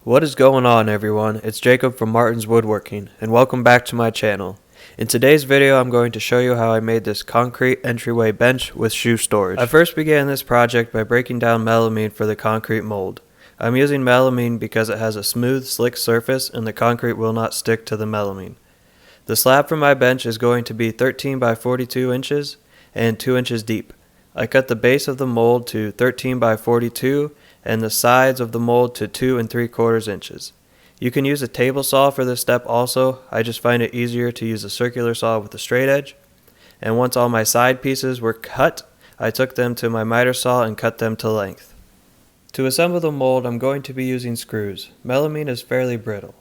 What is going on, everyone? It's Jacob from Martin's Woodworking, and welcome back to my channel. In today's video, I'm going to show you how I made this concrete entryway bench with shoe storage. I first began this project by breaking down melamine for the concrete mold. I'm using melamine because it has a smooth, slick surface and the concrete will not stick to the melamine. The slab for my bench is going to be 13 by 42 inches and 2 inches deep. I cut the base of the mold to 13 by 42 and the sides of the mold to 2 3/4 inches. You can use a table saw for this step also. I just find it easier to use a circular saw with a straight edge. And once all my side pieces were cut, I took them to my miter saw and cut them to length. To assemble the mold, I'm going to be using screws. Melamine is fairly brittle,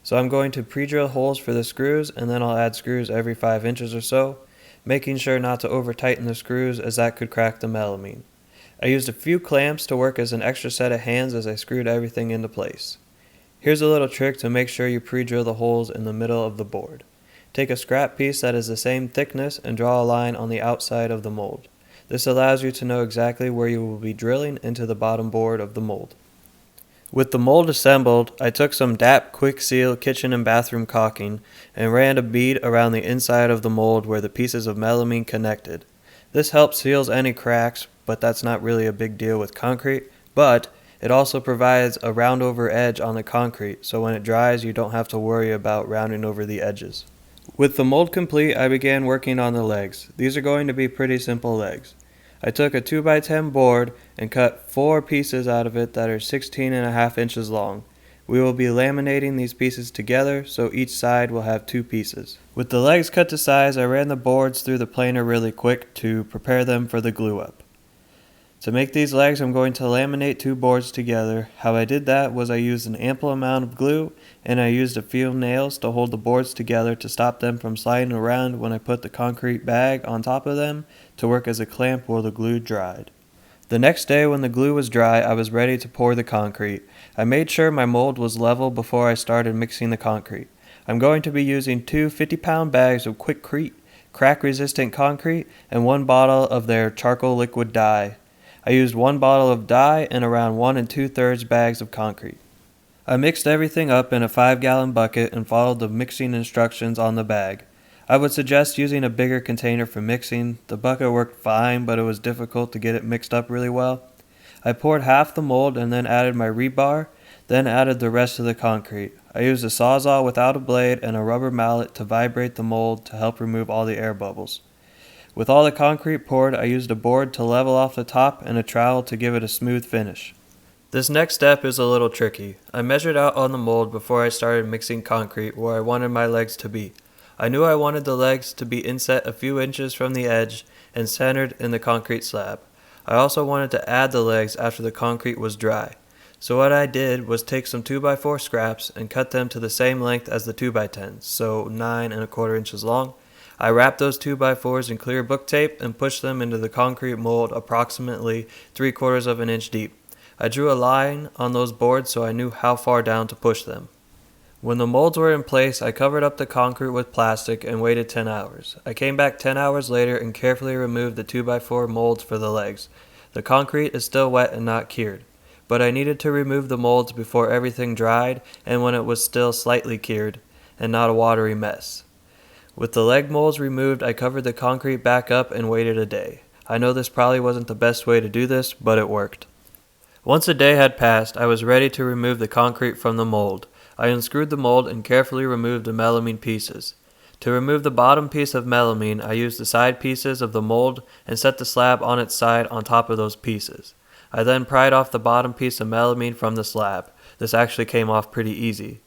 so I'm going to pre-drill holes for the screws, and then I'll add screws every 5 inches or so, making sure not to over tighten the screws as that could crack the melamine. I used a few clamps to work as an extra set of hands as I screwed everything into place. Here's a little trick to make sure you pre-drill the holes in the middle of the board. Take a scrap piece that is the same thickness and draw a line on the outside of the mold. This allows you to know exactly where you will be drilling into the bottom board of the mold. With the mold assembled, I took some DAP Quick Seal kitchen and bathroom caulking and ran a bead around the inside of the mold where the pieces of melamine connected. This helps seal any cracks, but that's not really a big deal with concrete, but it also provides a round over edge on the concrete, so when it dries you don't have to worry about rounding over the edges. With the mold complete, I began working on the legs. These are going to be pretty simple legs. I took a 2x10 board and cut 4 pieces out of it that are 16.5 inches long. We will be laminating these pieces together so each side will have 2 pieces. With the legs cut to size, I ran the boards through the planer really quick to prepare them for the glue up. To make these legs, I'm going to laminate 2 boards together. How I did that was I used an ample amount of glue and I used a few nails to hold the boards together to stop them from sliding around when I put the concrete bag on top of them to work as a clamp while the glue dried. The next day when the glue was dry, I was ready to pour the concrete. I made sure my mold was level before I started mixing the concrete. I'm going to be using 2 50-pound bags of Quickcrete crack-resistant concrete and 1 bottle of their charcoal liquid dye. I used 1 bottle of dye and around 1 2/3 bags of concrete. I mixed everything up in a 5-gallon bucket and followed the mixing instructions on the bag. I would suggest using a bigger container for mixing. The bucket worked fine, but it was difficult to get it mixed up really well. I poured half the mold and then added my rebar, then added the rest of the concrete. I used a sawzall without a blade and a rubber mallet to vibrate the mold to help remove all the air bubbles. With all the concrete poured, I used a board to level off the top and a trowel to give it a smooth finish. This next step is a little tricky. I measured out on the mold before I started mixing concrete where I wanted my legs to be. I knew I wanted the legs to be inset a few inches from the edge and centered in the concrete slab. I also wanted to add the legs after the concrete was dry. So what I did was take some 2x4 scraps and cut them to the same length as the 2x10s, so 9 1/4 inches long. I wrapped those 2x4s in clear book tape and pushed them into the concrete mold approximately 3/4 of an inch deep. I drew a line on those boards so I knew how far down to push them. When the molds were in place, I covered up the concrete with plastic and waited 10 hours. I came back 10 hours later and carefully removed the 2x4 molds for the legs. The concrete is still wet and not cured, but I needed to remove the molds before everything dried and when it was still slightly cured and not a watery mess. With the leg molds removed, I covered the concrete back up and waited a day. I know this probably wasn't the best way to do this, but it worked. Once a day had passed, I was ready to remove the concrete from the mold. I unscrewed the mold and carefully removed the melamine pieces. To remove the bottom piece of melamine, I used the side pieces of the mold and set the slab on its side on top of those pieces. I then pried off the bottom piece of melamine from the slab. This actually came off pretty easy.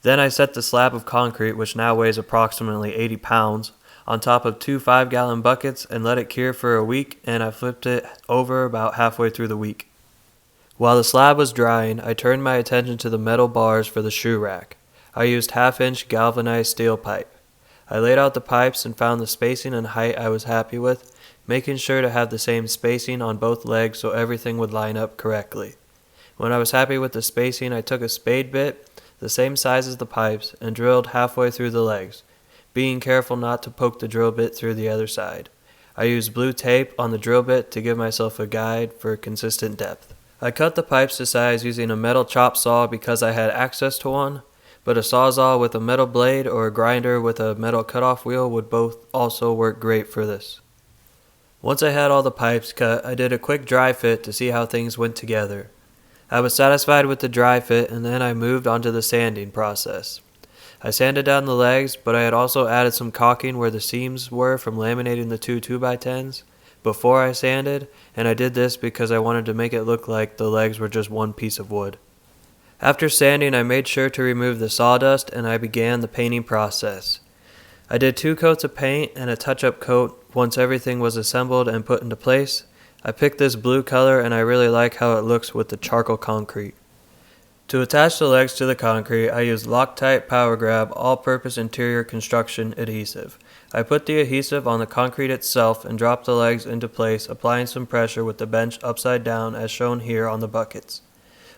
Then I set the slab of concrete, which now weighs approximately 80 pounds, on top of 2 5-gallon buckets and let it cure for a week, and I flipped it over about halfway through the week. While the slab was drying, I turned my attention to the metal bars for the shoe rack. I used 1/2-inch galvanized steel pipe. I laid out the pipes and found the spacing and height I was happy with, making sure to have the same spacing on both legs so everything would line up correctly. When I was happy with the spacing, I took a spade bit, the same size as the pipes, and drilled halfway through the legs, being careful not to poke the drill bit through the other side. I used blue tape on the drill bit to give myself a guide for consistent depth. I cut the pipes to size using a metal chop saw because I had access to one, but a sawzall with a metal blade or a grinder with a metal cutoff wheel would both also work great for this. Once I had all the pipes cut, I did a quick dry fit to see how things went together. I was satisfied with the dry fit, and then I moved on to the sanding process. I sanded down the legs, but I had also added some caulking where the seams were from laminating the two 2x10s before I sanded, and I did this because I wanted to make it look like the legs were just one piece of wood. After sanding, I made sure to remove the sawdust and I began the painting process. I did 2 coats of paint and a touch-up coat once everything was assembled and put into place. I picked this blue color and I really like how it looks with the charcoal concrete. To attach the legs to the concrete, I used Loctite Power Grab all-purpose interior construction adhesive. I put the adhesive on the concrete itself and dropped the legs into place, applying some pressure with the bench upside down as shown here on the buckets.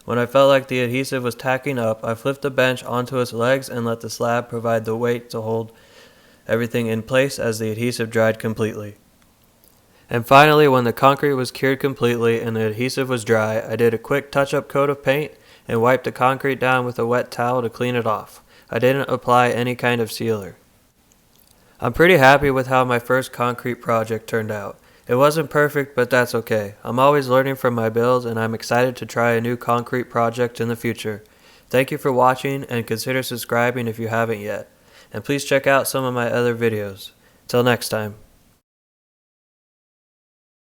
When I felt like the adhesive was tacking up, I flipped the bench onto its legs and let the slab provide the weight to hold everything in place as the adhesive dried completely. And finally, when the concrete was cured completely and the adhesive was dry, I did a quick touch-up coat of paint and wiped the concrete down with a wet towel to clean it off. I didn't apply any kind of sealer. I'm pretty happy with how my first concrete project turned out. It wasn't perfect, but that's okay. I'm always learning from my builds and I'm excited to try a new concrete project in the future. Thank you for watching and consider subscribing if you haven't yet. And please check out some of my other videos. Till next time.